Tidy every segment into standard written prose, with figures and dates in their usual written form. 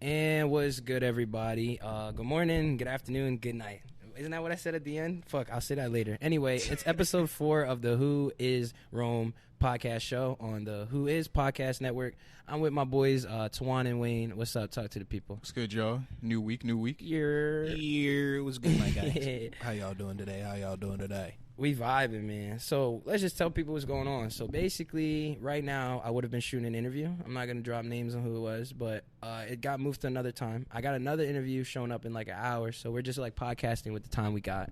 And what's good, everybody? Good morning, good afternoon, good night. Isn't that what I said at the end? Fuck, I'll say that later. Anyway, it's episode 4 of the Who Is Rome podcast show on the Who Is Podcast Network. I'm with my boys, Tawan and Wayne. What's up? Talk to the people. What's good, y'all? New week. Here, what's good, my guys? How y'all doing today? We vibing, man. So let's just tell people what's going on. So basically, right now, I would have been shooting an interview. I'm not going to drop names on who it was, but it got moved to another time. I got another interview showing up in like an hour, so we're just like podcasting with the time we got.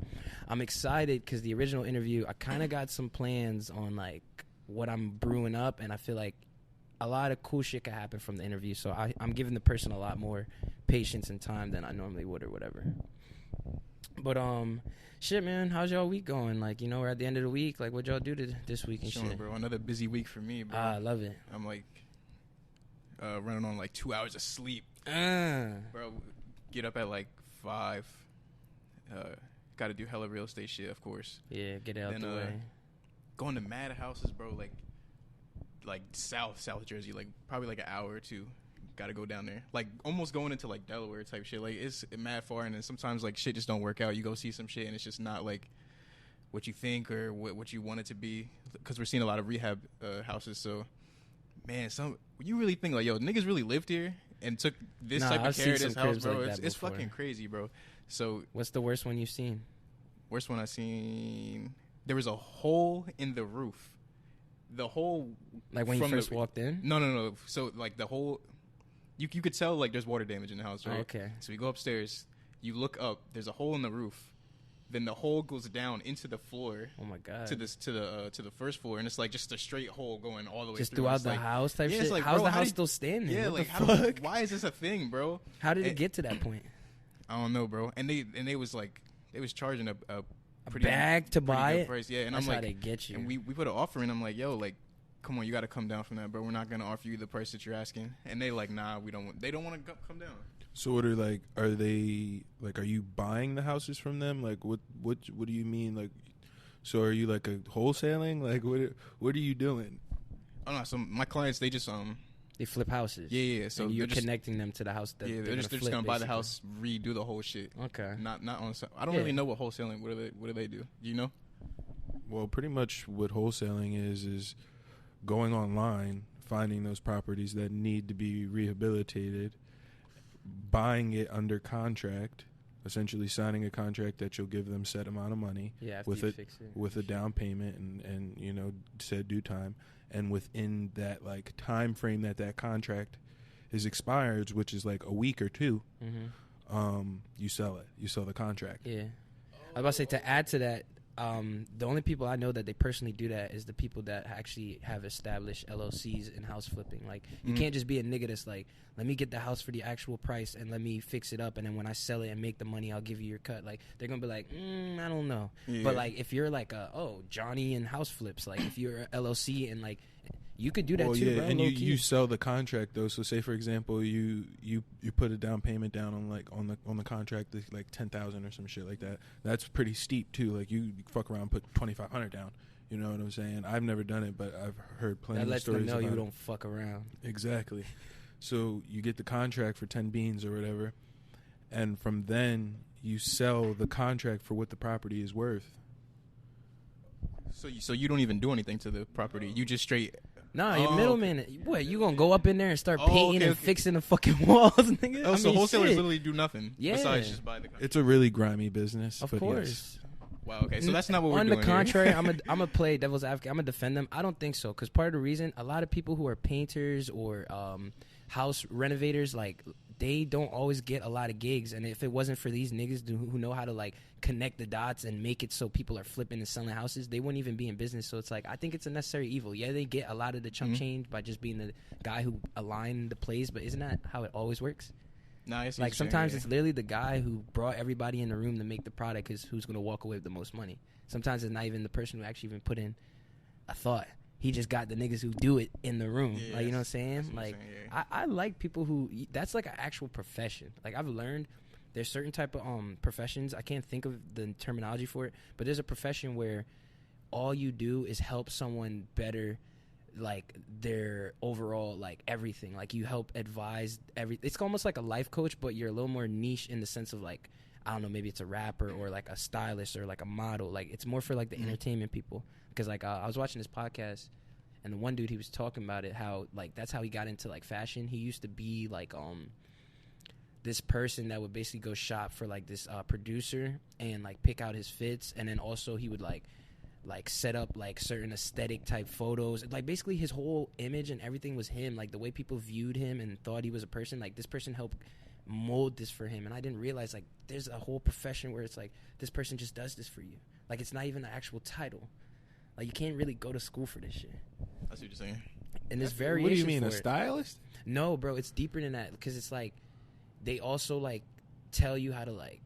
I'm excited because the original interview, I kind of got some plans on like what I'm brewing up, and I feel like a lot of cool shit could happen from the interview. So I'm giving the person a lot more patience and time than I normally would or whatever. But shit, man, how's y'all week going? Like, you know, we're at the end of the week. Like, what y'all do this week and shit? Bro, another busy week for me, bro. I love it. I'm like running on like 2 hours of sleep. Bro, get up at like 5. Got to do hella real estate shit, of course. Yeah, get out the way. Going to mad houses, bro. Like South Jersey, like probably like an hour or two. Got to go down there, like almost going into like Delaware type shit. Like it's mad far, and then sometimes like shit just don't work out. You go see some shit, and it's just not like what you think or what you want it to be. Because we're seeing a lot of rehab houses. So, man, you really think like, yo, niggas really lived here and took this type of care of this house, bro? Like it's fucking crazy, bro. So, what's the worst one you've seen? Worst one I seen. There was a hole in the roof. The hole, like when you first walked in. No. So like the whole. You could tell like there's water damage in the house, right? Oh, okay. So we go upstairs. You look up. There's a hole in the roof. Then the hole goes down into the floor. Oh my god. To the first floor, and it's like just a straight hole going all the way just through. throughout the house type shit. Like, how's bro, the house still standing? Yeah, what like the fuck? Why is this a thing, bro? How did it get to that point? I don't know, bro. And they was charging a pretty bag to buy it. Price. Yeah, and that's I'm like, how they get you. And we put an offer in. I'm like, yo, like, come on, you got to come down from that, bro. We're not gonna offer you the price that you're asking. And they like, nah, we don't. They don't want to come down. So what are are you buying the houses from them? Like what do you mean? Like, so are you like a wholesaling? Like what are you doing? Oh no, so my clients they just they flip houses. Yeah. So and you're connecting them to the house. That they're just gonna buy the house, redo the whole shit. Okay. Not on. I don't really know what wholesaling. What do they do? Do you know? Well, pretty much what wholesaling is going online, finding those properties that need to be rehabilitated, buying it under contract, essentially signing a contract that you'll give them set amount of money with a down payment and you know said due time, and within that like time frame that contract is expired, which is like a week or two, you sell it. You sell the contract. Yeah, I was about to say, to add to that, the only people I know that they personally do that is the people that actually have established LLCs in house flipping. Like, you can't just be a nigga that's like, let me get the house for the actual price and let me fix it up, and then when I sell it and make the money, I'll give you your cut. Like, they're gonna be like, I don't know. Yeah. But like, if you're like Johnny in house flips, like if you're a LLC and like, you could do that too, yeah, bro. And you sell the contract though. So say for example, you put a down payment down on the contract, like $10,000 or some shit like that. That's pretty steep too. Like you fuck around, put $2,500 down. You know what I'm saying? I've never done it, but I've heard plenty of stories. That lets them know you don't fuck around. Exactly. So you get the contract for 10 beans or whatever, and from then you sell the contract for what the property is worth. So you don't even do anything to the property. You just straight. Nah, your middleman. What, you gonna go up in there and start painting and fixing the fucking walls, nigga? Oh, so wholesalers literally do nothing. Yeah. Besides just buy the contract. It's a really grimy business. Of course. Yes. Wow. Okay. So that's not what we're doing. On the contrary, I'm gonna play devil's advocate. I'm gonna defend them. I don't think so, because part of the reason, a lot of people who are painters or house renovators, like, they don't always get a lot of gigs, and if it wasn't for these niggas who know how to like connect the dots and make it so people are flipping and selling houses, they wouldn't even be in business. So it's like, I think it's a necessary evil. Yeah, they get a lot of the chunk change by just being the guy who aligned the plays, but isn't that how it always works? Nice. Like, sometimes it's literally the guy who brought everybody in the room to make the product is who's going to walk away with the most money. Sometimes it's not even the person who actually even put in a thought. He just got the niggas who do it in the room. Yeah, like, you know what I'm saying? Like, I like people who, that's like an actual profession. Like, I've learned there's certain type of professions. I can't think of the terminology for it, but there's a profession where all you do is help someone better like their overall like everything. Like you help advise it's almost like a life coach, but you're a little more niche in the sense of like, I don't know, maybe it's a rapper or like a stylist or like a model. Like it's more for like the entertainment people. Because like I was watching this podcast, and the one dude, he was talking about it, how like that's how he got into like fashion. He used to be like this person that would basically go shop for like this producer and like pick out his fits, and then also he would like set up like certain aesthetic type photos. Like basically his whole image and everything was him. Like the way people viewed him and thought he was a person, like this person helped mold this for him. And I didn't realize like there's a whole profession where it's like this person just does this for you. Like it's not even an actual title. Like you can't really go to school for this shit. I see what you're saying. And there's variations. What do you mean, for a it. stylist? No, bro, it's deeper than that, because it's like they also like tell you how to like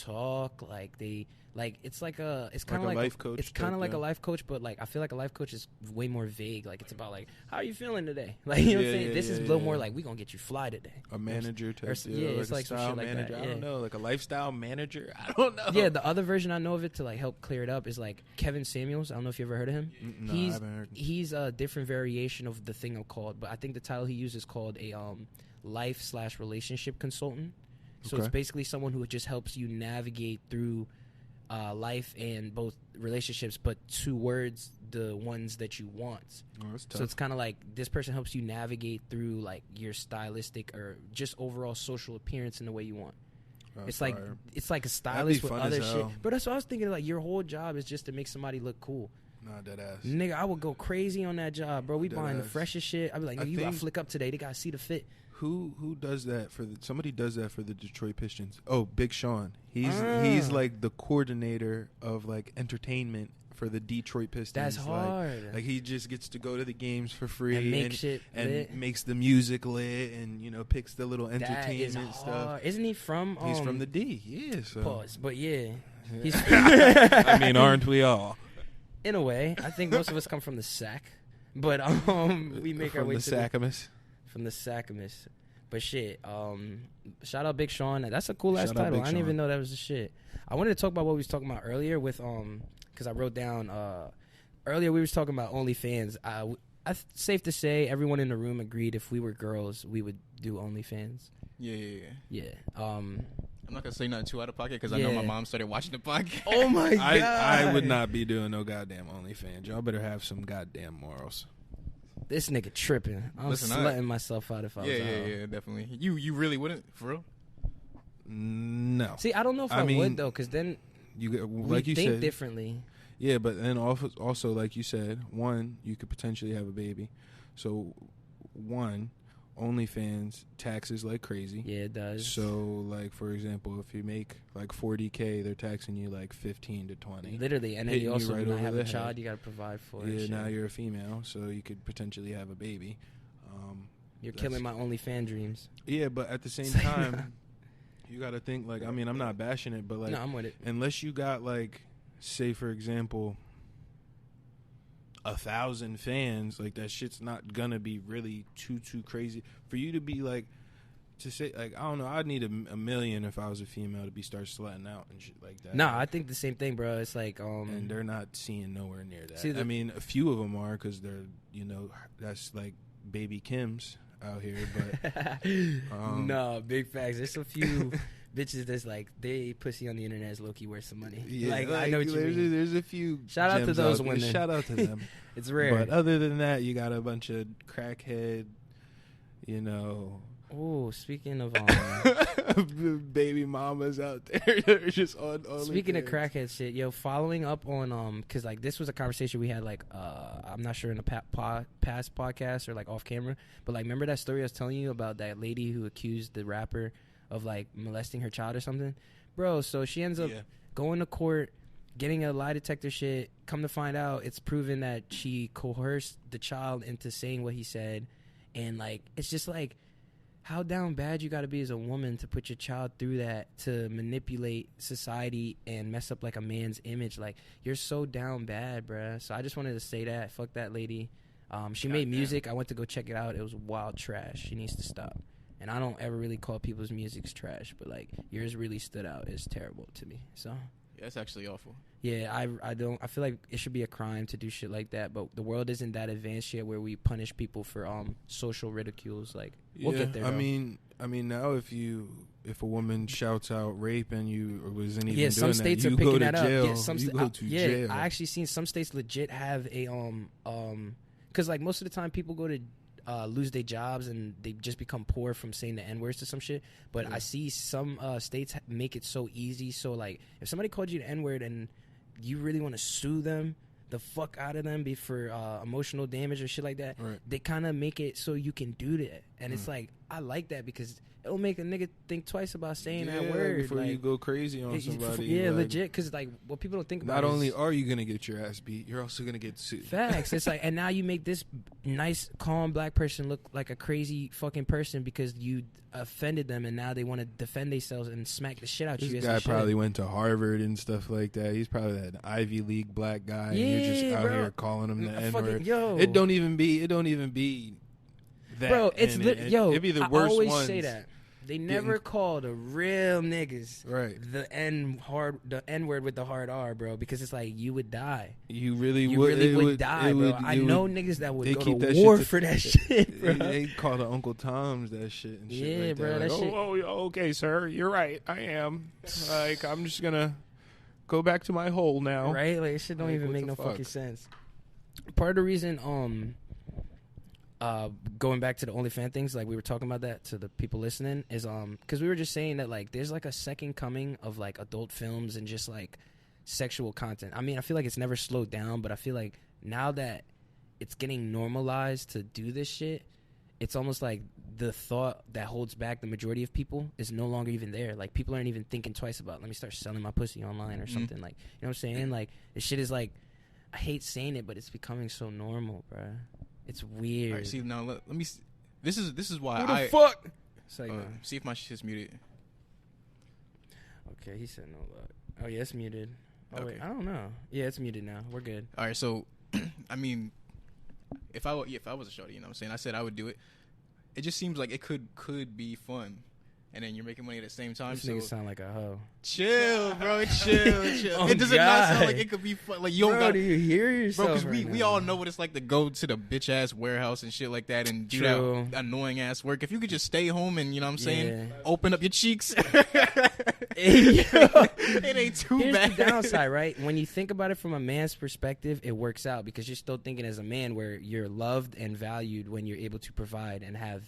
talk. Like they like it's kind of like a life coach. It's kind of like a life coach, but like I feel like a life coach is way more vague. Like it's about like, how are you feeling today? Like, you know what I'm saying? This is a little more like, we gonna get you fly today. A manager type deal. Yeah, like it's like some style shit like manager. that. I don't Yeah. know, like a lifestyle manager. I don't know. Yeah, the other version I know of it to like help clear it up is like Kevin Samuels. I don't know if you ever heard of him. No, I haven't heard. He's a different variation of the thing I'm called, but I think the title he uses is called a life/relationship consultant. So it's basically someone who just helps you navigate through life and both relationships, but towards the ones that you want. Oh, that's tough. So it's kind of like this person helps you navigate through like your stylistic or just overall social appearance in the way you want. That's It's like a stylist with fun other as shit. hell. But that's what I was thinking. Like your whole job is just to make somebody look cool. Nah, dead ass. Nigga, I would go crazy on that job, bro. We buying the Deadass. freshest shit. I'd be like, I nigga, you gotta think- flick up today. They gotta see the fit. Who does that for somebody does that for the Detroit Pistons? Oh, Big Sean. He's like the coordinator of like entertainment for the Detroit Pistons. That's hard. Like he just gets to go to the games for free And make shit and lit. makes the music lit and picks the little That is entertainment hard. stuff. Isn't he from? He's from the D. Yeah. So Pause. But yeah, he's I mean, aren't we all? in a way. I think most of us come from the sack, but we make our From way the to Sackamus. from the Sackamus. But shit, shout out Big Sean. That's a cool ass Shout out title. Big I didn't even Sean. know that was the shit. I wanted to talk about what we was talking about earlier with because I wrote down earlier we was talking about OnlyFans. Safe to say everyone in the room agreed if we were girls we would do OnlyFans. Yeah. I'm I'm not gonna say nothing too out of pocket because I know my mom started watching the podcast. Oh my god! I would not be doing no goddamn OnlyFans. Y'all better have some goddamn morals. This nigga tripping. I'm Listen, slutting myself out if I was out. Yeah, definitely. You really wouldn't, for real? No. See, I don't know if I mean, would though, because then You get we like you think said. differently. Yeah, but then also like you said, one, you could potentially have a baby. So, one, OnlyFans taxes like crazy. Yeah, it does. So, like for example, if you make like $40K, they're taxing you like 15 to 20. Literally, and then Hitting you also you right not over have the a child. head. You got to provide for it. Yeah, shit. now you're a female, so you could potentially have a baby. You're that's- killing my OnlyFans dreams. Yeah, but at the same time, you got to think like, I mean, I'm not bashing it, but like, No, I'm with it. unless you got like, say for example, 1,000 fans, like that shit's not gonna be really too crazy for you to be like, to say like, I don't know, I'd need a million if I was a female to be start slutting out and shit like that. No, I think the same thing, bro. It's like and they're not seeing nowhere near that. See, I mean, a few of them are because they're, that's like baby Kims out here, but no, big facts. There's a few bitches that's like they pussy on the internet is low key worth some money. yeah, like I know what you mean. There's a few. Shout out to gems those there. women. Shout out to them. It's rare. But other than that, you got a bunch of crackhead, Oh, speaking of baby mamas out there that are just on. speaking of OnlyFans. crackhead shit, yo, following up on because like this was a conversation we had like I'm not sure in a past podcast or like off camera, but like remember that story I was telling you about that lady who accused the rapper of like molesting her child or something, bro? So she ends up going to court, getting a lie detector shit. Come to find out, it's proven that she coerced the child into saying what he said, and like it's just like, how down bad you got to be as a woman to put your child through that, to manipulate society and mess up like a man's image. Like you're so down bad, bruh. So I just wanted to say that. Fuck that lady. She made music. I went to go check it out. It was wild trash. She needs to stop. And I don't ever really call people's music's trash, but like yours really stood out. It's terrible to me. So That's actually awful. Yeah, I feel like it should be a crime to do shit like that, but the world isn't that advanced yet where we punish people for social ridicules. Like, we'll get there. I mean now if a woman shouts out rape and you wasn't even doing some states that, are you picking go to that jail. up. You go to jail. I actually seen some states legit have a because like most of the time people go to lose their jobs and they just become poor from saying the N-words to some shit. But I see some states make it so easy. So like if somebody called you the N-word and you really want to sue them the fuck out of them for emotional damage or shit like that, they kind of make it so you can do that. And it's like, I like that because it'll make a nigga think twice about saying that word before you go crazy on somebody. Yeah, like, legit, because like what people don't think about. Not only are you gonna get your ass beat, you're also gonna get sued. Facts. It's like, and now you make this nice, calm black person look like a crazy fucking person because you offended them, and now they want to defend themselves and smack the shit out you. This guy probably went to Harvard and stuff like that. He's probably an Ivy League black guy. Yeah, and you're just out bro. here calling him the N-word. Yo, It don't even be that. Bro, it's it'd be the worst I always ones. say that. They never call the real niggas the N-word with the hard R, bro, because it's like you would die. You really would die, bro. I know niggas that would go to war for that shit, bro. They call the Uncle Toms that shit and shit. Yeah, like bro, that shit. Okay, sir, you're right. I am. Like, I'm just gonna go back to my hole now. Right? Like, shit don't even make no fucking sense. Part of the reason, going back to the OnlyFans things, like we were talking about that to the people listening, is because we were just saying that like there's like a second coming of like adult films and just like sexual content. I mean, I feel like it's never slowed down, but I feel like now that it's getting normalized to do this shit, it's almost like the thought that holds back the majority of people is no longer even there. Like, people aren't even thinking twice about, let me start selling my pussy online or something. Like, you know what I'm saying? Like, this shit is like, I hate saying it, but it's becoming so normal, bro. It's weird. All right, see, now let me. This is why Who the fuck? See if my shit's muted. Okay, he said no luck. Oh yeah, it's muted. Oh Okay. wait, I don't know. Yeah, it's muted now. We're good. All right, so I mean, if I was a shorty, you know what I'm saying, I said I would do it. It just seems like it could be fun, and then you're making money at the same time. This nigga sound like a hoe. Chill, bro. Chill. Oh, it does not sound like it could be fun. Like, you don't got. Do you hear yourself? Bro, because we all know what it's like to go to the bitch ass warehouse and shit like that and do that annoying ass work. If you could just stay home and, you know what I'm saying, open up your cheeks, it ain't too Here's bad. the downside, right? When you think about it from a man's perspective, it works out because you're still thinking as a man where you're loved and valued when you're able to provide and have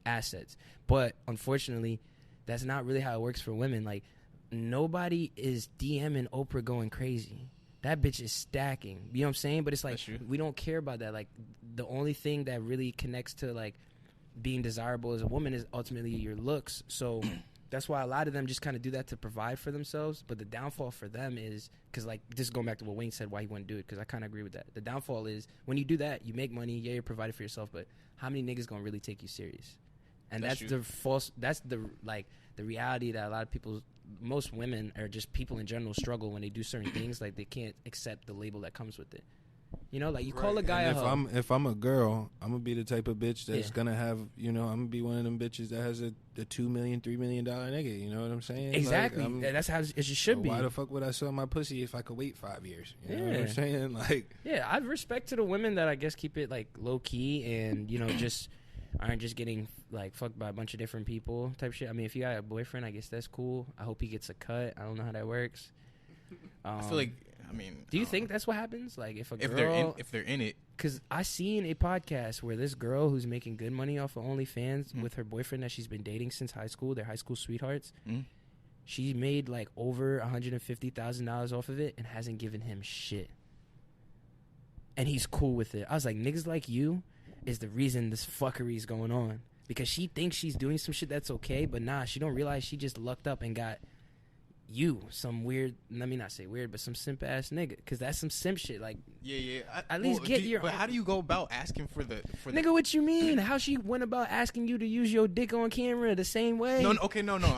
assets. But unfortunately, that's not really how it works for women. Like, nobody is DMing Oprah going crazy. That bitch is stacking. You know what I'm saying? But it's like, we don't care about that. Like, the only thing that really connects to like being desirable as a woman is ultimately your looks. So that's why a lot of them just kind of do that to provide for themselves. But the downfall for them is, because like, this is going back to what Wayne said, why he wouldn't do it, because I kind of agree with that. The downfall is when you do that, you make money, yeah, you're provided for yourself, but how many niggas gonna really take you serious? And that's the reality that a lot of people, most women or just people in general, struggle when they do certain things. Like, they can't accept the label that comes with it. You know, like, you call a guy if I'm a girl, I'm gonna be the type of bitch that's gonna have, you know, I'm gonna be one of them bitches that has a $2 million, $3 million nigga. You know what I'm saying? Exactly. Like, that's how it should be. Why the fuck would I sell my pussy if I could wait 5 years? You know what I'm saying? Like, yeah, I have respect to the women that I guess keep it like low key and, you know, just aren't just getting like fucked by a bunch of different people type shit. I mean, if you got a boyfriend, I guess that's cool. I hope he gets a cut. I don't know how that works. I feel like, I mean, do you think that's what happens? Like, if they're in it? Because I seen a podcast where this girl who's making good money off of OnlyFans with her boyfriend that she's been dating since high school, they're high school sweethearts. She made like over $150,000 off of it and hasn't given him shit. And he's cool with it. I was like, niggas like you is the reason this fuckery is going on, because she thinks she's doing some shit that's okay, but nah, she don't realize she just lucked up and got some weird, let me not say weird, but some simp ass nigga, because that's some simp shit. Like, at least get your. But how do you go about asking for the nigga? What you mean? How she went about asking you to use your dick on camera the same way? No. I'm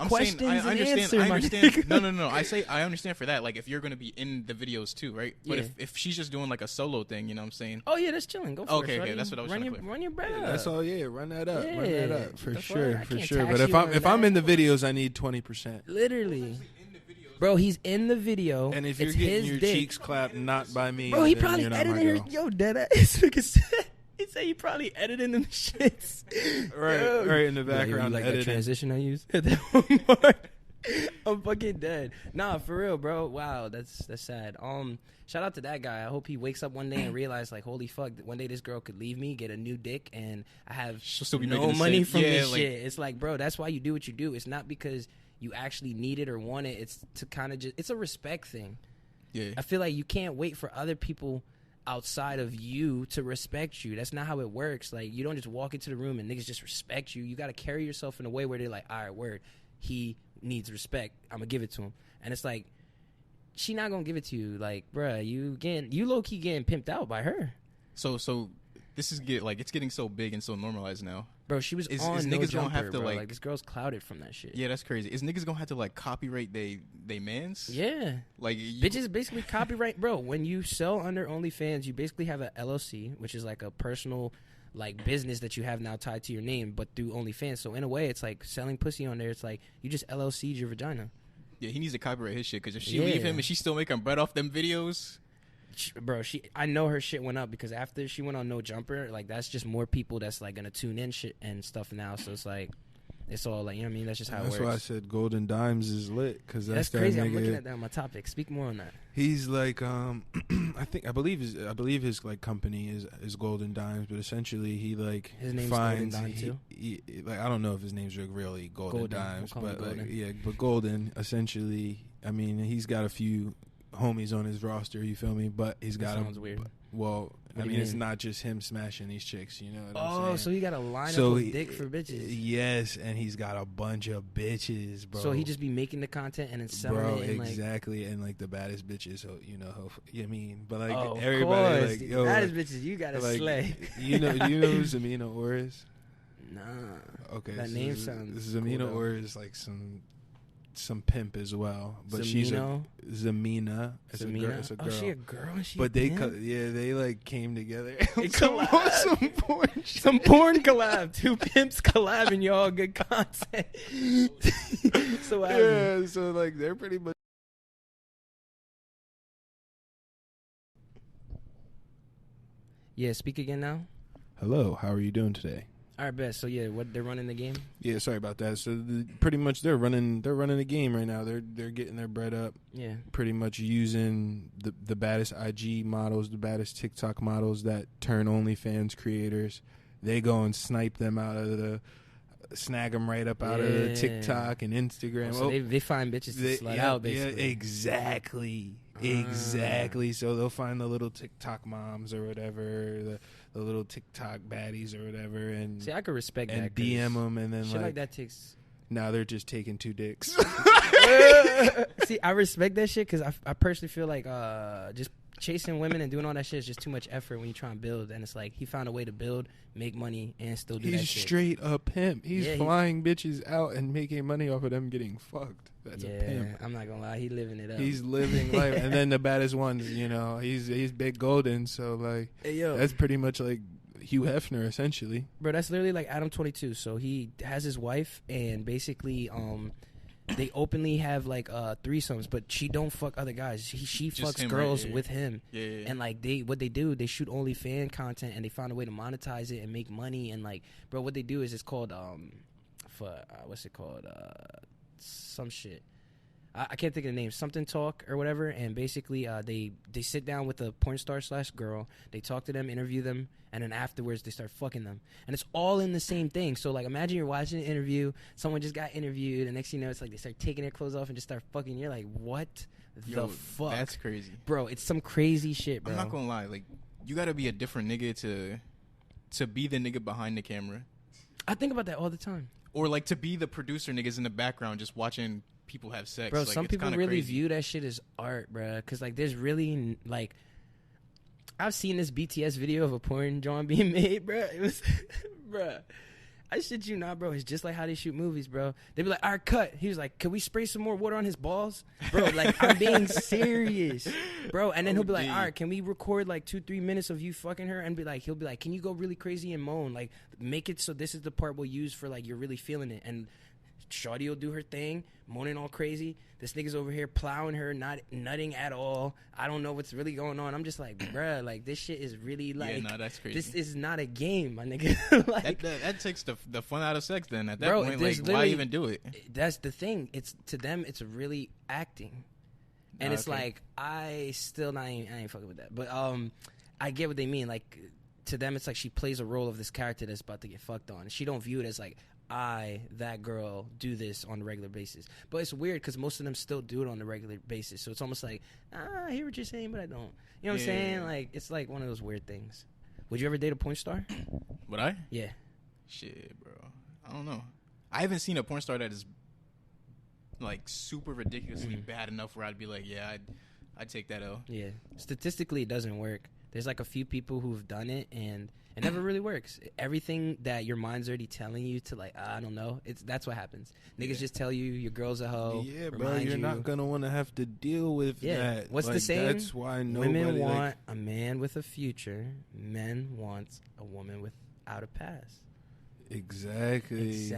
Questions saying I understand. and answer, No. I understand for that. Like, if you're gonna be in the videos too, right? But if she's just doing like a solo thing, you know what I'm saying? Oh yeah, that's chilling. Go for it. Okay, that's what I was trying to run your bread up. That's all. Yeah, run that up. Run that up for sure. But But if I'm in the videos, I need 20%. Literally. Bro, he's in the video. And if you're it's getting his your dick. cheeks clapped not by me, Bro, he then probably you're not my edited her. girl. Yo, deadass. He said he probably edited them shits. Right in the Yeah, background. you like that editing. transition I used? I'm fucking dead. Nah, for real, bro. Wow, that's sad. Shout out to that guy. I hope he wakes up one day and realizes, like, holy fuck, one day this girl could leave me, get a new dick, and I have She'll still be no making the money same- from yeah, this like- shit. It's like, bro, that's why you do what you do. It's not because you actually need it or want it. It's to kind of just, it's a respect thing. Yeah. I feel like you can't wait for other people outside of you to respect you. That's not how it works. Like, you don't just walk into the room and niggas just respect you. You got to carry yourself in a way where they're like, all right, word, he needs respect. I'm going to give it to him. And it's like, she not going to give it to you. Like, bruh, you low-key getting pimped out by her. So this is it's getting so big and so normalized now. Bro, she was Is on niggas No gonna Jumper, have to, bro. like- this girl's clouded from that shit. Yeah, that's crazy. Is niggas gonna have to like copyright they mans? Yeah. Like you, Bitches basically copyright, bro. When you sell under OnlyFans, you basically have a LLC, which is like a personal like business that you have now tied to your name, but through OnlyFans. So in a way, it's like selling pussy on there. It's like you just LLC'd your vagina. Yeah, he needs to copyright his shit because if she Yeah. leave him and she's still making bread off them videos, Bro, I know her shit went up because after she went on No Jumper, like that's just more people that's like gonna tune in shit and stuff now. So it's like it's all like, you know what I mean? That's just how That's it works. why I said Golden Dimes is lit, because That's that crazy. nigga. I'm looking at that on my topic. Speak more on that. He's like, I believe his like company is Golden Dimes, but essentially he like His name's finds Golden Dime, too? he, like, I don't know if his name's really Golden Dimes, We'll call him but like, Golden. yeah, but Golden essentially. I mean, he's got a few homies on his roster. You feel me? But he's That got sounds weird. Well, What I do mean, you it's mean? not just him smashing these chicks. You know what I'm Oh, saying? so he got a lineup So of he- dick for bitches. Yes, and he's got a bunch of bitches, bro. So he just be making the content and then selling Bro, it. And like, exactly, and like the baddest bitches. So you know, I mean, but like oh, everybody, of course. like The yo, baddest like, bitches, you gotta like, slay. you know who Zamina Orr is? Nah. Okay, That so name sounds Zamina cool, though. Orr is like some pimp as well, but she's a Zamino? Zamina. It's a girl. Zamina? It's a Oh, girl. she a girl? And she But they, a pimp? they like came together. They some collabed. porn shit. Some porn collab. Two pimps collabing, y'all. Good content. So Yeah, so like they're pretty much. yeah, speak again now. Hello, how are you doing today? All right, best. So yeah, what they're running the game? Yeah, sorry about that. So pretty much they're running the game right now. They're getting their bread up. Yeah. Pretty much using the baddest IG models, the baddest TikTok models that turn OnlyFans creators. They go and snipe them out of snag them right up out of the Yeah. TikTok and Instagram. So they find bitches to slut out, basically. Yeah, exactly. Exactly. So they'll find the little TikTok moms or whatever, the little TikTok baddies or whatever, and See, I could respect and that. 'cause DM them, and then shit like that takes. now they're just taking two dicks. See, I respect that shit because I personally feel like just chasing women and doing all that shit is just too much effort when you try and build. And it's like he found a way to build, make money, and still do that He's shit. straight a pimp. He's Yeah, flying bitches out and making money off of them getting fucked. That's yeah, a pimp. I'm not gonna lie, he living it up. He's living life. And then the baddest ones, you know, he's big golden. So like, Hey, yo, that's pretty much like Hugh Hefner essentially. bro, that's literally like Adam 22. So he has his wife, and basically, they openly have like threesomes, but she don't fuck other guys. She Just fucks him, girls right? Yeah. with him. yeah. And like they shoot OnlyFans content, and they found a way to monetize it and make money. And like, bro, what they do is it's called what's it called, some shit. I can't think of the name, something talk or whatever. And basically, they sit down with a porn star / girl. They talk to them, interview them, and then afterwards they start fucking them. And it's all in the same thing. So like, imagine you're watching an interview, someone just got interviewed, and next thing you know, it's like they start taking their clothes off and just start fucking. You're like, what Yo, the fuck, That's crazy. bro? It's some crazy shit, bro. I'm not gonna lie, like you gotta be a different nigga to be the nigga behind the camera, I think about that all the time. or like to be the producer niggas in the background just watching people have sex. Bro, like, some it's people kinda really crazy. view that shit as art, bro. Because, like, there's really, like, I've seen this BTS video of a porn drawing being made, bro. It was, bro, I shit you not, bro. It's just like how they shoot movies, bro. They be like, all right, cut. He was like, can we spray some more water on his balls? Bro, like, I'm being serious, bro. And then he'll be like, all right, can we record, like, 2-3 minutes of you fucking her? And he'll be like, can you go really crazy and moan? Like, make it so this is the part we'll use for, like, you're really feeling it. And shorty will do her thing, moaning all crazy. This nigga's over here plowing her, not nutting at all. I don't know what's really going on. I'm just like, bruh, like, this shit is really, like, yeah, no, that's crazy. This is not a game, my nigga. Like, that takes the fun out of sex then. At that bro, point, like, why even do it? That's the thing. It's to them, it's really acting. And it's like, I ain't fucking with that. But I get what they mean. Like, to them, it's like she plays a role of this character that's about to get fucked on. She don't view it as like, that girl, do this on a regular basis. But it's weird because most of them still do it on a regular basis. So it's almost like, I hear what you're saying, but I don't. You know what I'm saying? Like, it's like one of those weird things. Would you ever date a porn star? Would I? Yeah. Shit, bro. I don't know. I haven't seen a porn star that is like super ridiculously bad enough where I'd be like, yeah, I'd take that L. Yeah. Statistically, it doesn't work. There's like a few people who've done it, and it never really works. Everything that your mind's already telling you to, like, I don't know, that's what happens. Niggas just tell you your girl's a hoe. Yeah, bro, you're not gonna want to have to deal with that. What's like, the saying? That's why nobody, women want a man with a future. Men want a woman without a past. Exactly.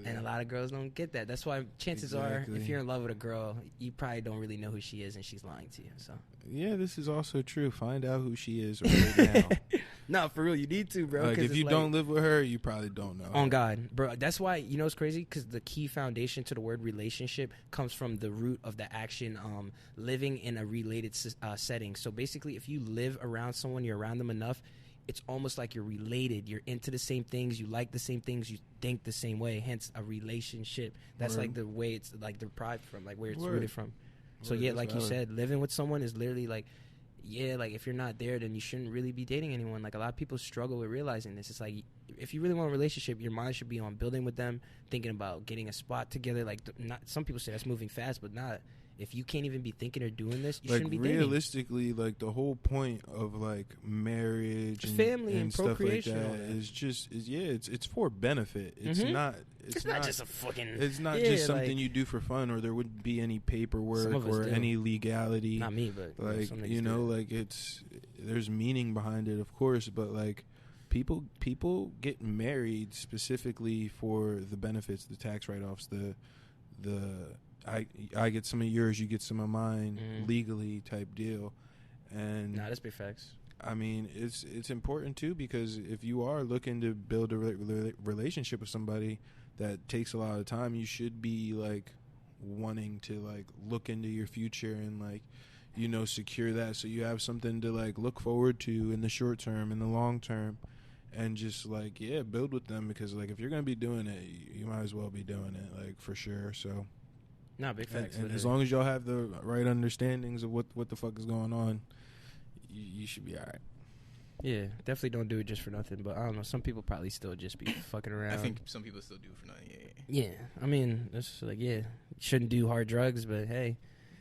And a lot of girls don't get that. That's why chances are, if you're in love with a girl, you probably don't really know who she is, and she's lying to you. So yeah, this is also true. Find out who she is right now. No, for real, you need to, bro. Like, if you don't live with her, you probably don't know. On God, bro. That's why, you know, it's crazy, because the key foundation to the word relationship comes from the root of the action, living in a related setting. So basically, if you live around someone, you're around them enough, it's almost like you're related. You're into the same things. You like the same things. You think the same way. Hence, a relationship. That's like the way it's like derived from, like where it's rooted from. So yeah, like you said, living with someone is literally like, yeah, like if you're not there, then you shouldn't really be dating anyone. Like, a lot of people struggle with realizing this. It's like, if you really want a relationship, your mind should be on building with them, thinking about getting a spot together. Like, not some people say that's moving fast, but not. If you can't even be thinking or doing this, you like, shouldn't be dating. Realistically, like, the whole point of like marriage and family and stuff like procreation that is just it's for benefit. It's not just a fucking. It's not just something you do for fun, or there wouldn't be any paperwork or any legality. Not me, but like, you know, like, there's meaning behind it, of course, but like people get married specifically for the benefits, the tax write-offs, the I get some of yours, you get some of mine, legally type deal. And that's big facts. I mean, it's important too, because if you are looking to build a relationship with somebody that takes a lot of time, you should be like wanting to like look into your future and like, you know, secure that, so you have something to like look forward to in the short term, in the long term, and just like, yeah, build with them, because like if you're gonna be doing it, you might as well be doing it, like, for sure. So. No, big facts. And as long as y'all have the right understandings of what the fuck is going on, you should be all right. Yeah, definitely don't do it just for nothing. But I don't know. Some people probably still just be fucking around. I think some people still do it for nothing. Yeah. I mean, it's like, yeah, shouldn't do hard drugs, but hey,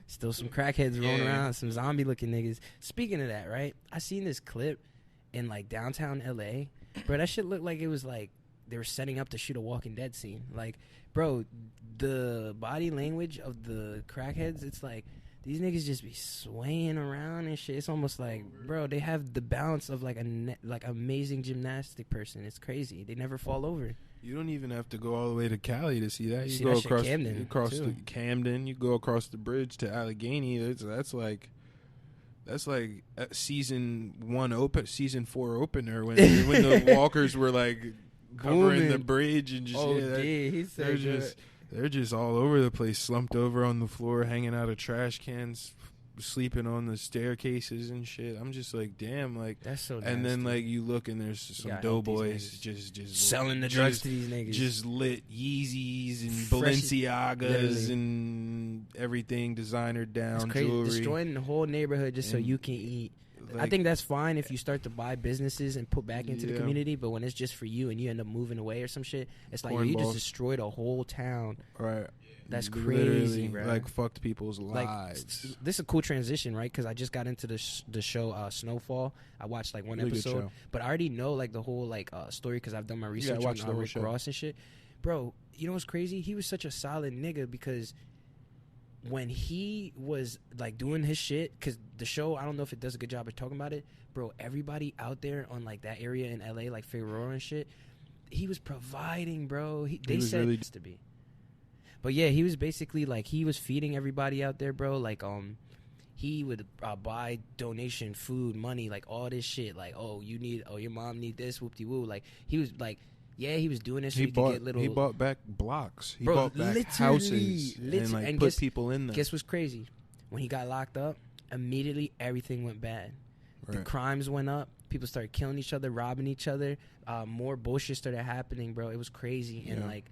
still some crackheads rolling around, some zombie looking niggas. Speaking of that, right? I seen this clip in like downtown LA, bro. That shit looked like it was like they were setting up to shoot a Walking Dead scene. Like, bro, the body language of the crackheads, it's like these niggas just be swaying around and shit. It's almost like, bro, they have the balance of like like amazing gymnastic person. It's crazy. They never fall over. You don't even have to go all the way to Cali to see that. You go that across Camden, you go across the bridge to Allegheny. That's like season 4 opener when the walkers were like covering the bridge and just they're just all over the place, slumped over on the floor, hanging out of trash cans, sleeping on the staircases and shit. I'm just like, damn, like, that's so nasty. And then like you look and there's some doughboys just selling the drugs to these niggas, just lit Yeezys and Balenciagas and everything, designer down jewelry, destroying the whole neighborhood just so you can eat. Like, I think that's fine if you start to buy businesses and put back into the community, but when it's just for you and you end up moving away or some shit, it's like, you just destroyed a whole town. Right. That's crazy, bro. Like, fucked people's lives. Like, this is a cool transition, right? Because I just got into the show Snowfall. I watched like one episode, but I already know like the whole like story because I've done my research on Rick Ross and shit. Bro, you know what's crazy? He was such a solid nigga because when he was like doing his shit, because the show, I don't know if it does a good job of talking about it, bro, everybody out there on like that area in LA, like Figueroa and shit, he was providing, bro. They was said really to be. But yeah, he was basically like, he was feeding everybody out there, bro. Like, he would buy donation food, money, like all this shit. Like, your mom need this, whoop-de-woo. Like, he was like, yeah, he was doing this so he could get little. He bought back blocks. He bro, bought back houses and like put people in them. Guess what's crazy? When he got locked up, immediately everything went bad. Right. The crimes went up. People started killing each other, robbing each other. More bullshit started happening, bro. It was crazy. And like,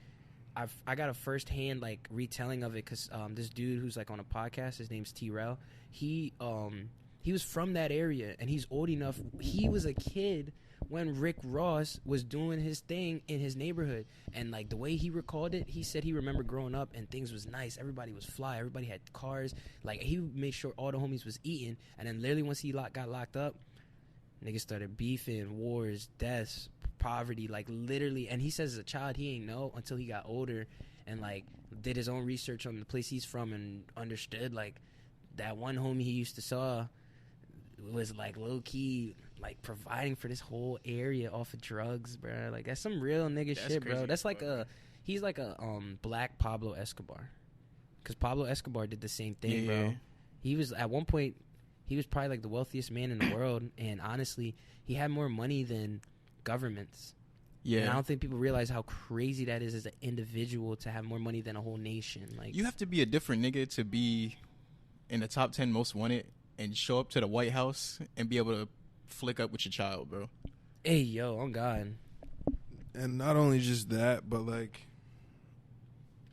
I got a firsthand like retelling of it because this dude who's like on a podcast, his name's T-Rel. He was from that area and he's old enough. He was a kid when Rick Ross was doing his thing in his neighborhood, and like the way he recalled it, he said he remembered growing up and things was nice. Everybody was fly. Everybody had cars. Like, he made sure all the homies was eating. And then literally once he got locked up, niggas started beefing, wars, deaths, poverty, like literally. And he says as a child he ain't know until he got older and like did his own research on the place he's from and understood like that one homie he used to saw was like low key like providing for this whole area off of drugs, bro. Like, that's some real nigga shit, bro. That's like he's like a black Pablo Escobar, because Pablo Escobar did the same thing, bro. He was at one point, he was probably like the wealthiest man in the world, and honestly, he had more money than governments. Yeah, and I don't think people realize how crazy that is as an individual to have more money than a whole nation. Like, you have to be a different nigga to be in the top 10 most wanted and show up to the White House and be able to flick up with your child, bro. Hey, yo, I'm God. And not only just that, but like,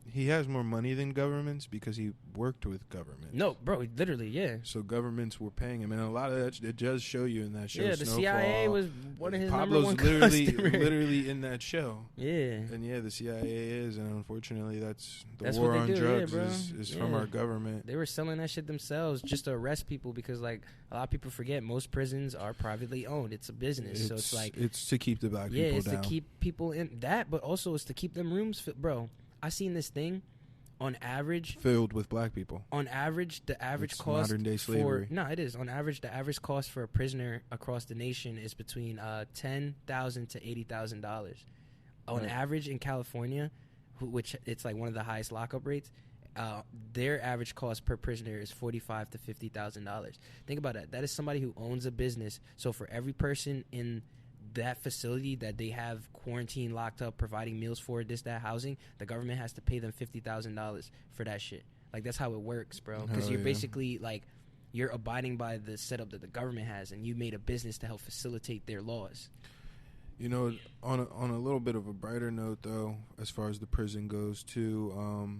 he has more money than governments because he worked with government. No, bro, literally, yeah. So governments were paying him, and a lot of that it does show you in that show. Yeah, the Snowfall. CIA was one of his Pablo's number one literally in that show. Yeah, and yeah, the CIA is, and unfortunately, that's war on drugs is from our government. They were selling that shit themselves just to arrest people because, like, a lot of people forget most prisons are privately owned. It's a business, so it's like it's to keep the black people down. Yeah, it's to keep people in that, but also it's to keep them rooms, bro. I seen this thing. On average, filled with black people. On average, the average it's cost modern day slavery. It is. On average, the average cost for a prisoner across the nation is between $10,000 to $80,000. On average, in California, which it's like one of the highest lockup rates, their average cost per prisoner is $45,000 to $50,000. Think about that. That is somebody who owns a business. So for every person in that facility that they have quarantined, locked up, providing meals for, this, that, housing, the government has to pay them $50,000 for that shit. Like, that's how it works, bro. Because you're basically like, you're abiding by the setup that the government has, and you made a business to help facilitate their laws. You know, on a little bit of a brighter note, though, as far as the prison goes, too,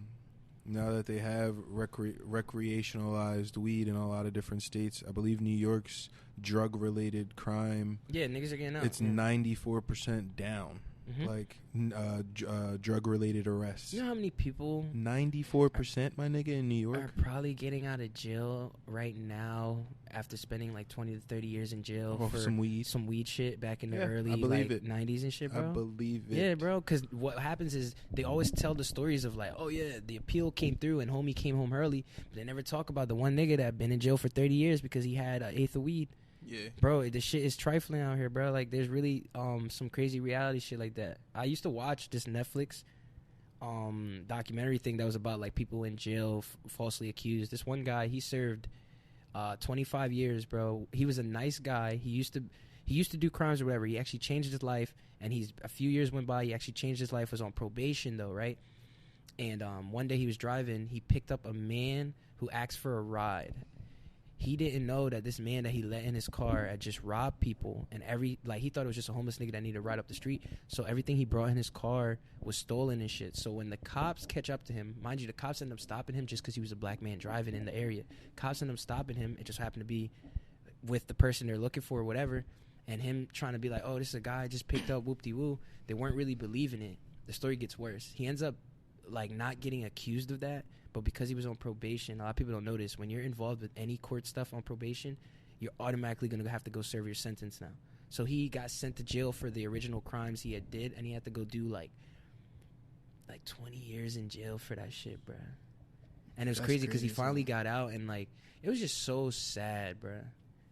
now that they have recreationalized weed in a lot of different states, I believe New York's drug-related crime... Yeah, niggas are getting out. It's 94% down. Like, drug-related arrests. You know how many people... 94%, my nigga, in New York? Are probably getting out of jail right now after spending like 20 to 30 years in jail for some weed shit back in the early like 90s and shit, bro. I believe it. Yeah, bro, because what happens is they always tell the stories of like, oh yeah, the appeal came through and homie came home early, but they never talk about the one nigga that been in jail for 30 years because he had an eighth of weed. Yeah, bro, this shit is trifling out here, bro. Like, there's really some crazy reality shit like that. I used to watch this Netflix documentary thing that was about like people in jail falsely accused. This one guy, he served 25 years, bro. He was a nice guy. He used to do crimes or whatever. He actually changed his life, and a few years went by. He actually changed his life. Was on probation though, right? And one day he was driving. He picked up a man who asked for a ride. He didn't know that this man that he let in his car had just robbed people, and he thought it was just a homeless nigga that needed to ride up the street. So everything he brought in his car was stolen and shit. So when the cops catch up to him, mind you, the cops end up stopping him just because he was a black man driving in the area. Cops end up stopping him. It just happened to be with the person they're looking for or whatever, and him trying to be like, oh, this is a guy I just picked up, whoop-de-woo. They weren't really believing it. The story gets worse. He ends up like not getting accused of that, but because he was on probation, a lot of people don't notice when you're involved with any court stuff on probation, you're automatically going to have to go serve your sentence now. So he got sent to jail for the original crimes he had did, and he had to go do like 20 years in jail for that shit, bro. And it was crazy because he finally got out, and like it was just so sad, bro.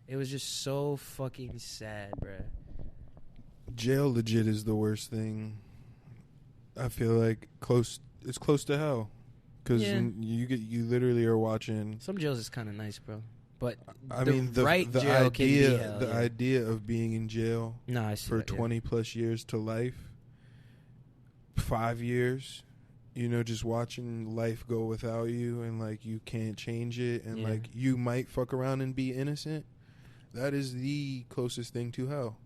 It was just so fucking sad, bro. Jail legit is the worst thing. I feel like it's close to hell. Because you literally are watching. Some jails is kind of nice, bro. But I mean, the jail can be hell, idea of being in jail for 20 plus years to life, 5 years, just watching life go without you, and like you can't change it, and like you might fuck around and be innocent. That is the closest thing to hell.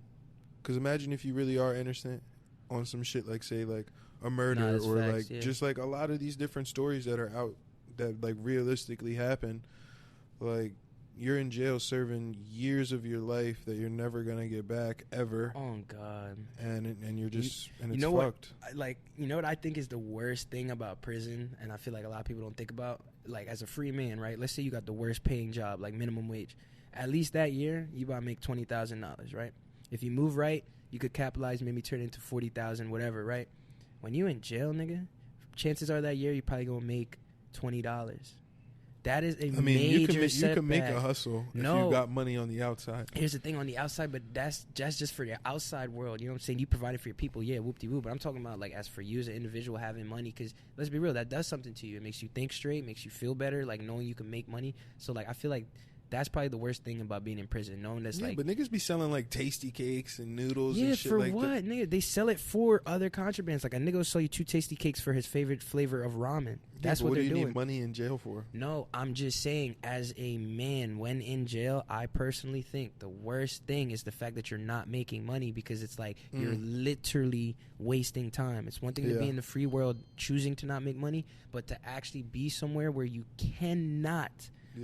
Because imagine if you really are innocent on some shit like, say, like a murder or facts, like just like a lot of these different stories that are out that like realistically happen. Like, you're in jail serving years of your life that you're never gonna get back ever. Oh God! And you're just and it's fucked. What I think is the worst thing about prison, and I feel like a lot of people don't think about, like, as a free man, right? Let's say you got the worst paying job, like minimum wage. At least that year, you about to make $20,000, right? If you move right, you could capitalize, maybe turn it into 40,000, whatever, right? When you in jail, nigga, chances are that year you probably gonna make $20. That is a major setback. You can make a hustle if you got money on the outside. Here's the thing on the outside, but that's just for the outside world. You know what I'm saying? You provided for your people, yeah, whoop-de-whoop. But I'm talking about, like, as for you as an individual having money, because let's be real, that does something to you. It makes you think straight, makes you feel better, like knowing you can make money. So, like, I feel like that's probably the worst thing about being in prison, knowing that's like. But niggas be selling like tasty cakes and noodles and shit like that. Yeah, for what, nigga? They sell it for other contrabands. Like, a nigga will sell you 2 tasty cakes for his favorite flavor of ramen. That's what they're doing. What do you need money in jail for? No, I'm just saying, as a man, when in jail, I personally think the worst thing is the fact that you're not making money, because it's like you're literally wasting time. It's one thing to be in the free world choosing to not make money, but to actually be somewhere where you cannot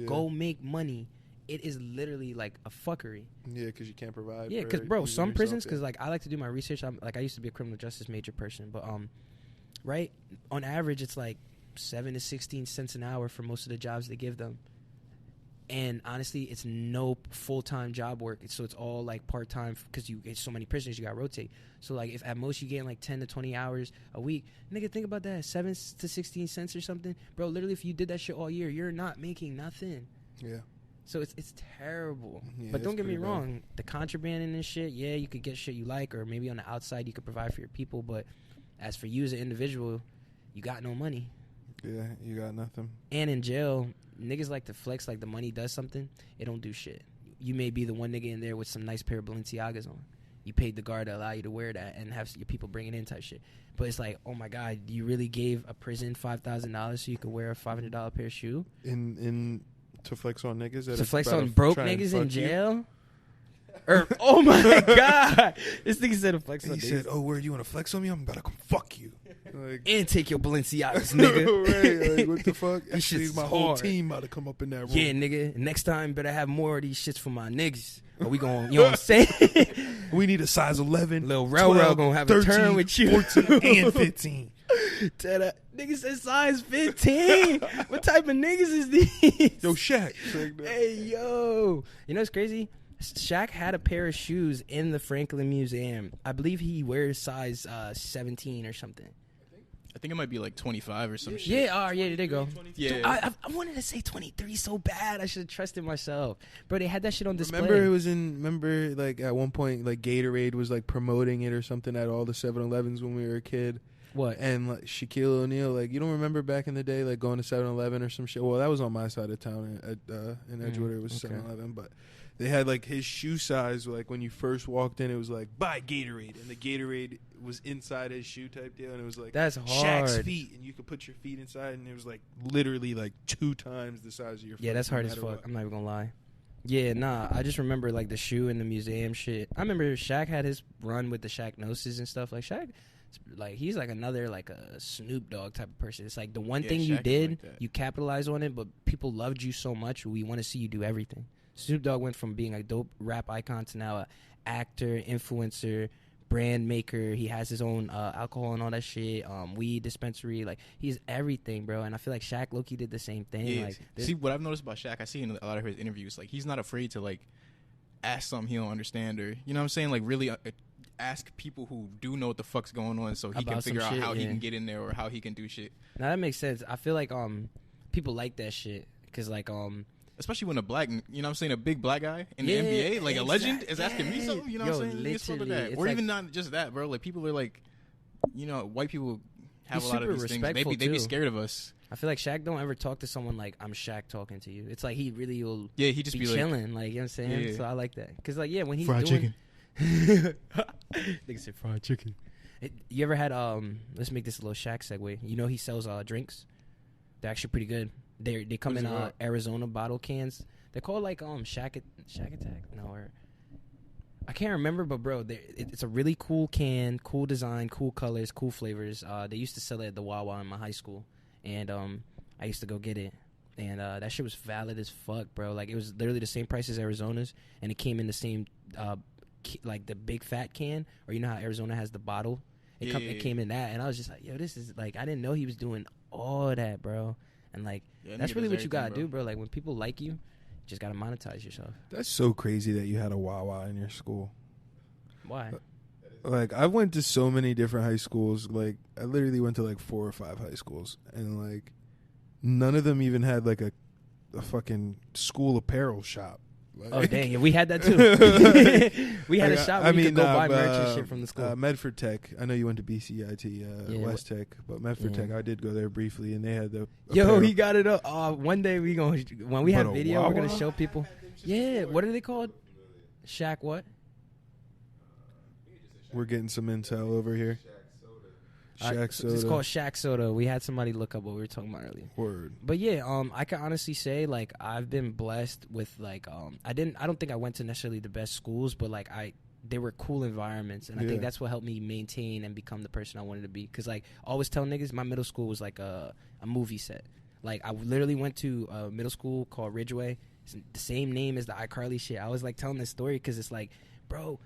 go make money, it is literally like a fuckery. Yeah, because you can't provide. Yeah, because, bro, some prisons, because like I like to do my research. I used to be a criminal justice major person, but right, on average, it's like 7 to 16 cents an hour for most of the jobs they give them. And honestly, it's no full-time job work. So it's all like part-time, because you get so many prisoners, you got to rotate. So like, if at most you get like 10 to 20 hours a week, nigga, think about that, 7 to 16 cents or something. Bro, literally, if you did that shit all year, you're not making nothing. Yeah. So it's terrible. Yeah, but don't get me wrong, the contraband and shit, yeah, you could get shit you like, or maybe on the outside you could provide for your people. But as for you as an individual, you got no money. Yeah, you got nothing. And in jail, niggas like to flex like the money does something. It don't do shit. You may be the one nigga in there with some nice pair of Balenciagas on. You paid the guard to allow you to wear that and have your people bring it in type shit. But it's like, oh my God, you really gave a prison $5,000 so you could wear a $500 pair of shoe? To flex on niggas? To flex on broke niggas in jail? Oh my God. This nigga said to flex on niggas. He said, oh, where you want to flex on me? I'm about to come fuck you. Like, and take your Balenciagas, nigga. Right, like, what the fuck? Actually, my whole team about to come up in that room. Yeah, nigga. Next time, better have more of these shits for my niggas. Or we going, you know what I'm saying? We need a size 11. Lil Railroad gonna have 13, a turn with you. 14, and 15. Nigga said size 15. What type of niggas is these? Yo, Shaq. Hey, yo. You know what's crazy? Shaq had a pair of shoes in the Franklin Museum. I believe he wears size 17 or something. I think it might be like 25 or some shit. Yeah, yeah, there you go. Yeah. I wanted to say 23 so bad. I should have trusted myself. Bro, they had that shit on display. Remember like at one point, like Gatorade was like promoting it or something at all the 7-Elevens when we were a kid. What? And like Shaquille O'Neal, like, you don't remember back in the day, like going to 7-Eleven or some shit? Well, that was on my side of town in Edgewater. It was 7-Eleven, but they had like his shoe size. Like when you first walked in, it was like buy Gatorade, and the Gatorade was inside his shoe type deal, and it was like that's hard. Shaq's feet, and you could put your feet inside, and it was like literally like 2 times the size of your foot. Yeah, that's hard as fuck. I'm not even gonna lie. Yeah, nah, I just remember like the shoe in the museum shit. I remember Shaq had his run with the Shaq Gnosis and stuff. Like Shaq, like he's like another like a Snoop Dogg type of person. It's like the one thing you did, like you capitalized on it, but people loved you so much, we want to see you do everything. Snoop Dogg went from being a dope rap icon to now an actor, influencer, brand maker. He has his own alcohol and all that shit, weed dispensary. Like he's everything, bro. And I feel like Shaq low-key did the same thing. Yeah. Like, see, what I've noticed about Shaq, I see in a lot of his interviews, like he's not afraid to like ask something he don't understand, or you know what I'm saying, like really ask people who do know what the fuck's going on, so he can figure out how he can get in there or how he can do shit. Now that makes sense. I feel like people like that shit because like especially when a black, you know what I'm saying, a big black guy in the NBA, like a legend, is asking me something, you know what I'm saying? You spoke to that. Or even not just that, bro. Like, people are like, you know, white people have a lot of these things. They be scared of us. I feel like Shaq don't ever talk to someone like, I'm Shaq talking to you. It's like he really will he just be chilling, like, you know what I'm saying? Yeah. So I like that. Because, like, when he's fried doing... chicken. Nigga said fried chicken. You ever had, let's make this a little Shaq segue. You know he sells drinks? They're actually pretty good. They come in Arizona bottle cans. They're called like Shaq Attack. No, or I can't remember, but bro, it's a really cool can, cool design, cool colors, cool flavors. They used to sell it at the WAWA in my high school, and I used to go get it, and that shit was valid as fuck, bro. Like, it was literally the same price as Arizona's, and it came in the same like the big fat can, or you know how Arizona has the bottle. It came in that, and I was just like, yo, this is like, I didn't know he was doing all that, bro. And like, that's really what you gotta do, bro. Like, when people like you, just gotta monetize yourself. That's so crazy that you had a Wawa in your school. Why? Like, I went to so many different high schools. Like, I literally went to like 4 or 5 high schools, and like, none of them even had like a fucking school apparel shop. Like, oh dang! Yeah, we had that too. We had a shop where you could go buy merch and shit from the school. Medford Tech. I know you went to BCIT, West Tech, but Medford Tech. I did go there briefly, and they had the. Yo, he got it up. One day when we have video, we're gonna show people. Yeah, what are they called? Shaq what? We're getting some intel over here. Shaq Soda. It's called Shaq Soda. We had somebody look up what we were talking about earlier. Word. But yeah, I can honestly say, like, I've been blessed with, like, I don't think I went to necessarily the best schools, but like they were cool environments, and I think that's what helped me maintain and become the person I wanted to be. Cause like, I always tell niggas, my middle school was like a movie set. Like, I literally went to a middle school called Ridgeway. It's the same name as the iCarly shit. I was like telling this story because it's like, bro,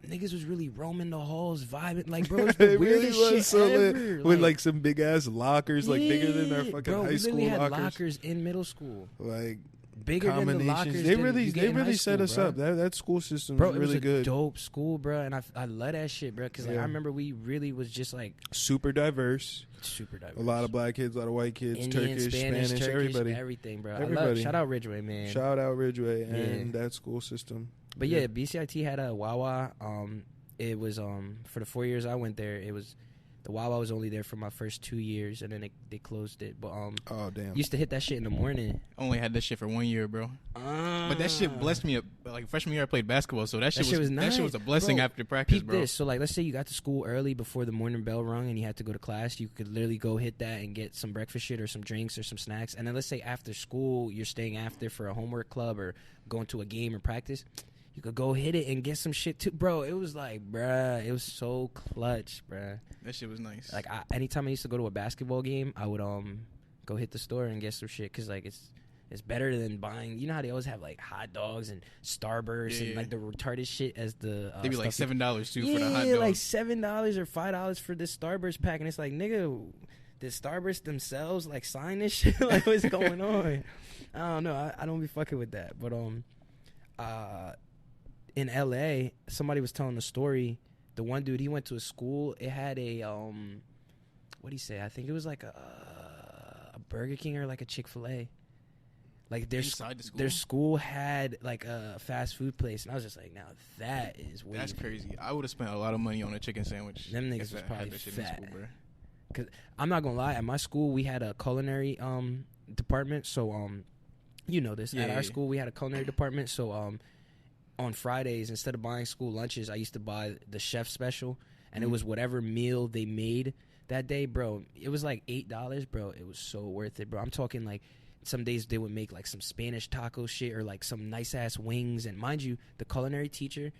niggas was really roaming the halls, vibing. Like, bro, it's the weirdest really shit so ever. With like some big ass lockers, like bigger than our fucking high school we lockers. Had lockers in middle school, like bigger than the lockers. They really set us up. That school system was really good. It was a dope school, bro, and I love that shit, bro. Because like, I remember we really was just like super diverse. A lot of black kids, a lot of white kids, Indian, Spanish, everybody, everything, bro. Everybody. Shout out Ridgeway, man. Shout out Ridgeway and that school system. But yeah, BCIT had a WAWA. It was for the 4 years I went there. It was the WAWA was only there for my first 2 years, and then they closed it. But oh damn, used to hit that shit in the morning. Only had that shit for 1 year, bro. But that shit blessed me up. Like, freshman year I played basketball, so that shit was nice. That shit was a blessing, bro, after practice, bro. This. So like, let's say you got to school early before the morning bell rung, and you had to go to class. You could literally go hit that and get some breakfast shit or some drinks or some snacks. And then let's say after school you're staying after for a homework club or going to a game or practice. You could go hit it and get some shit too, bro. It was like, bruh, it was so clutch, bruh. That shit was nice. Like, anytime I used to go to a basketball game, I would go hit the store and get some shit, cause like it's better than buying. You know how they always have like hot dogs and Starburst and like the retarded shit as the they be like $7 too for the hot dog. Yeah, like $7 or $5 for this Starburst pack, and it's like, nigga, the Starburst themselves like sign this shit. Like, what's going on? I don't know. I don't be fucking with that, but in LA, somebody was telling the story. The one dude, he went to a school. It had a what do you say? I think it was like a Burger King or like a Chick-fil-A. Like their school had like a fast food place, and I was just like, now that is weird. That's crazy. I would have spent a lot of money on a chicken sandwich. Them niggas was probably fat. School, bro. Cause I'm not gonna lie, at my school we had a culinary department. So you know this. At our school we had a culinary department. So on Fridays, instead of buying school lunches, I used to buy the chef special, and it was whatever meal they made that day, bro. It was like $8, bro. It was so worth it, bro. I'm talking like some days they would make like some Spanish taco shit or like some nice ass wings. And mind you, the culinary teacher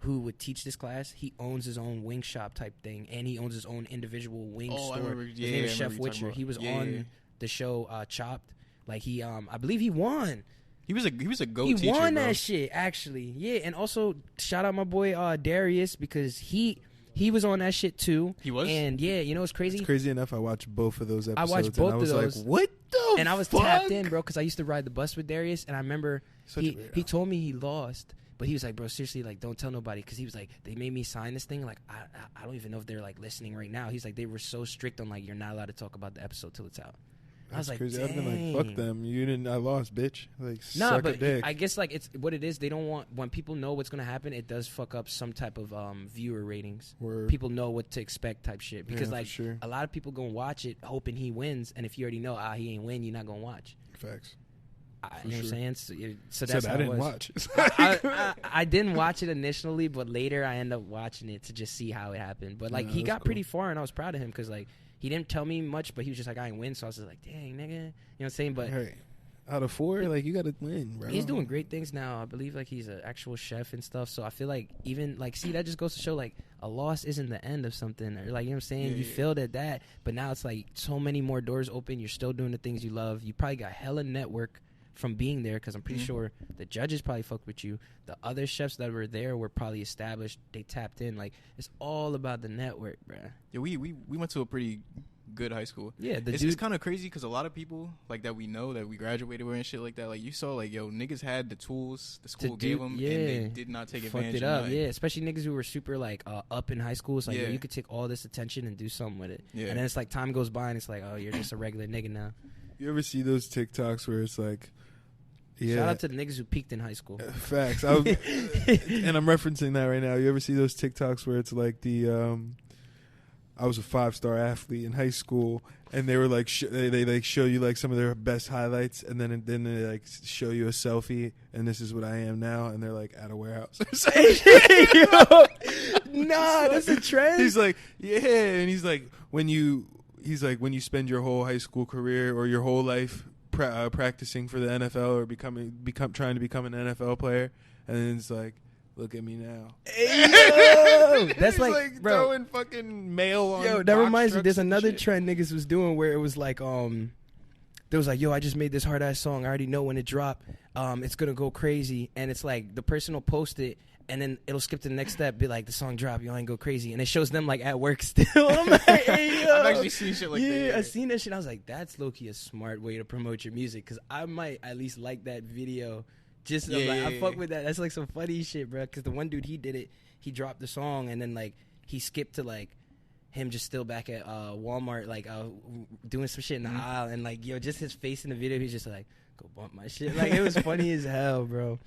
who would teach this class, he owns his own wing shop type thing, and he owns his own individual wing store. His name is Chef Witcher. He was on the show Chopped. Like he, I believe he won. He was a GOAT teacher, bro. He won that shit, actually. Yeah, and also shout out my boy Darius, because he was on that shit too. He was? And yeah, you know what's crazy? It's crazy enough, I watched both of those episodes. I watched both of those. Like, what the And I was fuck? tapped in, bro, because I used to ride the bus with Darius, and I remember he told me he lost. But he was like, bro, seriously, like, don't tell nobody. Because he was like, they made me sign this thing. Like, I don't even know if they're, like, listening right now. He's like, they were so strict on, like, you're not allowed to talk about the episode till it's out. I was like, crazy. dang. I'd been like, fuck them. You didn't. I lost, bitch. Like, Nah, suck a but dick. I guess like it's what it is. They don't want when people know what's gonna happen. It does fuck up some type of viewer ratings. Word. People know what to expect type shit because Yeah, like for sure. a lot of people gonna watch it hoping he wins, and if you already know he ain't win, you're not gonna watch. Facts. You know what I'm saying? So Said that's I how didn't it was. watch. I didn't watch it initially, but later I ended up watching it to just see how it happened. But like Yeah, he that's got cool. pretty far, and I was proud of him because like he didn't tell me much, but he was just like, I ain't win. So I was just like, dang, nigga, you know what I'm saying? But Hey, out of 4, like you got to win, bro. he's doing great things now. I believe like he's an actual chef and stuff. So I feel like even like see that just goes to show like a loss isn't the end of something, or like you know what I'm saying. You failed at that, but now it's like so many more doors open. You're still doing the things you love. You probably got hella network from being there because I'm pretty sure the judges probably fucked with you. The other chefs that were there were probably established. They tapped in. Like it's all about the network, bruh. Yeah, we went to a pretty good high school. Yeah, It's kind of crazy because a lot of people like that we know that we graduated with and shit like that. Like you saw, like niggas had the tools the school gave them, and they did not take fucked advantage it of up. nothing. Yeah, especially niggas who were super like up in high school. It's like yo, Yeah. you could take all this attention and do something with it. Yeah. And then it's like time goes by and it's like, oh, you're just a regular nigga now. You ever see those TikToks where it's like, yeah, Shout out to the niggas who peaked in high school. facts. And I'm referencing that right now. You ever see those TikToks where it's like I was a 5-star athlete in high school, and they were like they like show you like some of their best highlights, and then they like show you a selfie, and this is what I am now, and they're like at a warehouse. Nah, that's a trend. He's like, yeah, and he's like when you spend your whole high school career or your whole life practicing for the NFL or trying to become an NFL player, and then it's like, look at me now. Yo! That's like, bro. Throwing fucking mail on. Yo, that box reminds me. trucks There's and another shit. trend niggas was doing where it was like, there was like, yo, I just made this hard ass song. I already know when it drop, it's gonna go crazy, and it's like the person will post it. And then it'll skip to the next step, be like, the song drop, you ain't go crazy. And it shows them, like, at work still. I'm like, hey, yo. I've actually seen shit like that. Yeah, I seen that shit. I was like, that's low-key a smart way to promote your music. Because I might at least like that video. Just, I'm like, I fuck with that. That's, like, some funny shit, bro. Because the one dude, he did it. He dropped the song. And then, like, he skipped to, like, him just still back at Walmart, like, doing some shit in the aisle. And, like, yo, just his face in the video, he's just like, go bump my shit. Like, it was funny as hell, bro.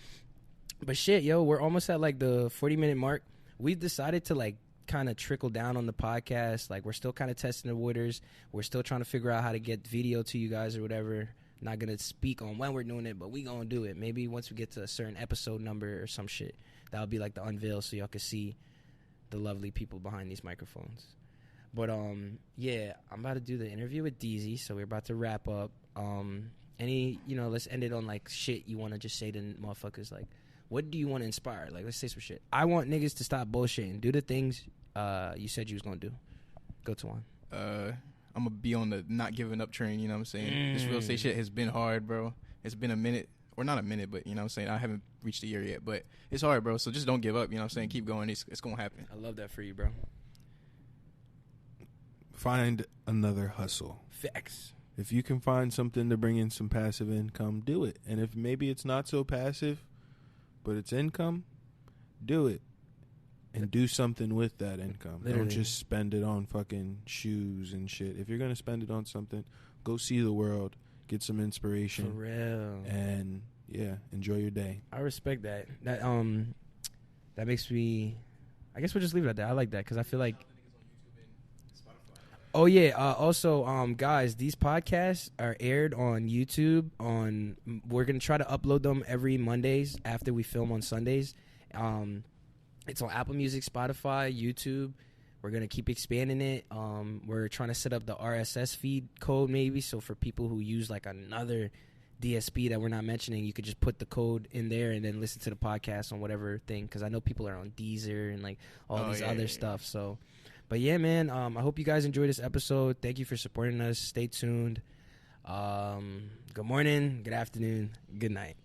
But shit, yo, we're almost at like the 40-minute mark. We've decided to like kind of trickle down on the podcast. Like we're still kind of testing the waters. We're still trying to figure out how to get video to you guys or whatever. Not going to speak on when we're doing it, but we going to do it. Maybe once we get to a certain episode number or some shit. That'll be like the unveil so y'all can see the lovely people behind these microphones. But yeah, I'm about to do the interview with DZ, so we're about to wrap up. Let's end it on like shit you want to just say to motherfuckers like, what do you want to inspire? Like, let's say some shit. I want niggas to stop bullshitting. Do the things you said you was going to do. Go to one. I'm going to be on the not giving up train, you know what I'm saying? This real estate shit has been hard, bro. It's been a minute. Or not a minute, but, you know what I'm saying? I haven't reached a year yet. But it's hard, bro. So just don't give up, you know what I'm saying? Keep going. It's going to happen. I love that for you, bro. Find another hustle. Facts. If you can find something to bring in some passive income, do it. And if maybe it's not so passive, but it's income, do it. And do something with that income. Literally. Don't just spend it on fucking shoes and shit. If you're going to spend it on something, go see the world, get some inspiration. For real. And, yeah, enjoy your day. I respect that. That makes me... I guess we'll just leave it at that. I like that because I feel like... Oh, yeah. Also, guys, these podcasts are aired on YouTube. We're going to try to upload them every Mondays after we film on Sundays. It's on Apple Music, Spotify, YouTube. We're going to keep expanding it. We're trying to set up the RSS feed code maybe. So for people who use like another DSP that we're not mentioning, you could just put the code in there and then listen to the podcast on whatever thing. Because I know people are on Deezer and like all these other stuff. So... But yeah, man, I hope you guys enjoyed this episode. Thank you for supporting us. Stay tuned. Good morning, good afternoon, good night.